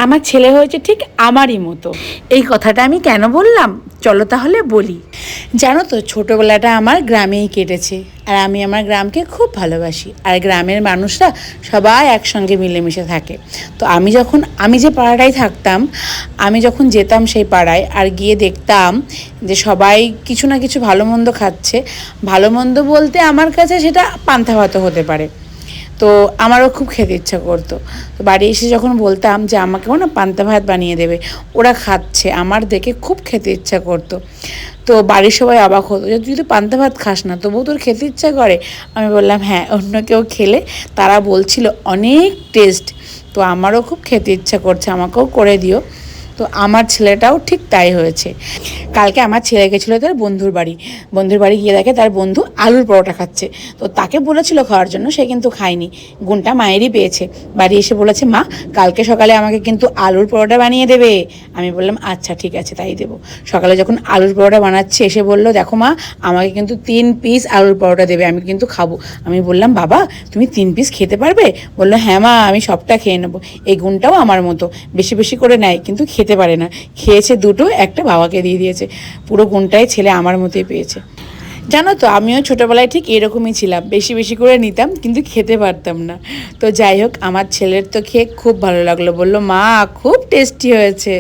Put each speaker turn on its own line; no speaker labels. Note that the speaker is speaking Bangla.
আমার ছেলে হয়েছে ঠিক আমারই মতো। এই কথাটা আমি কেন বললাম চলো তাহলে বলি। জানো তো ছোটোবেলাটা আমার গ্রামেই কেটেছে, আর আমি আমার গ্রামকে খুব ভালোবাসি। আর গ্রামের মানুষরা সবাই একসঙ্গে মিলেমিশে থাকে। তো আমি যে পাড়াটায় থাকতাম, আমি যখন যেতাম সেই পাড়ায় আর গিয়ে দেখতাম যে সবাই কিছু না কিছু ভালো মন্দ খাচ্ছে। ভালো মন্দ বলতে আমার কাছে সেটা পান্তা ভাতও হতে পারে। তো আমারও খুব খেতে ইচ্ছা করতো। তো বাড়ি এসে যখন বলতাম যে আমাকেও না পান্তা ভাত বানিয়ে দেবে, ওরা খাচ্ছে, আমার দেখে খুব খেতে ইচ্ছা করতো। তো বাড়ির সবাই অবাক হতো যে তুই তো পান্তা ভাত খাস না, তবুও তোর খেতে ইচ্ছা করে। আমি বললাম হ্যাঁ, অন্য কেউ খেলে তারা বলছিল অনেক টেস্ট, তো আমারও খুব খেতে ইচ্ছা করছে, আমাকেও করে দিও। তো আমার ছেলেটাও ঠিক তাই হয়েছে। কালকে আমার ছেলে গেছিলো তার বন্ধুর বাড়ি গিয়ে দেখে তার বন্ধু আলুর পরোটা খাচ্ছে। তো তাকে বলেছিল খাওয়ার জন্য, সে কিন্তু খায়নি, গুণটা মায়েরই পেয়েছে। বাড়ি এসে বলেছে মা কালকে সকালে আমাকে কিন্তু আলুর পরোটা বানিয়ে দেবে। আমি বললাম আচ্ছা ঠিক আছে তাই দেবো। সকালে যখন আলুর পরোটা বানাচ্ছে এসে বললো দেখো মা আমাকে কিন্তু 3 পিস আলুর পরোটা দেবে, আমি কিন্তু খাবো। আমি বললাম বাবা তুমি 3 পিস খেতে পারবে? বললো হ্যাঁ মা আমি সবটা খেয়ে নেবো। এই গুণটাও আমার মতো, বেশি বেশি করে নেয় কিন্তু খেতে পারে না। খেয়েছে দুটো, একটা বাবাকে দিয়ে দিয়েছে। পুরো গুণটাই ছেলে আমার মতোই পেয়েছে। জানো তো আমিও ছোটোবেলায় ঠিক এরকমই ছিলাম, বেশি বেশি করে নিতাম কিন্তু খেতে পারতাম না। তো যাই হোক আমার ছেলের তো খেয়ে খুব ভালো লাগলো, বললো মা খুব টেস্টি হয়েছে।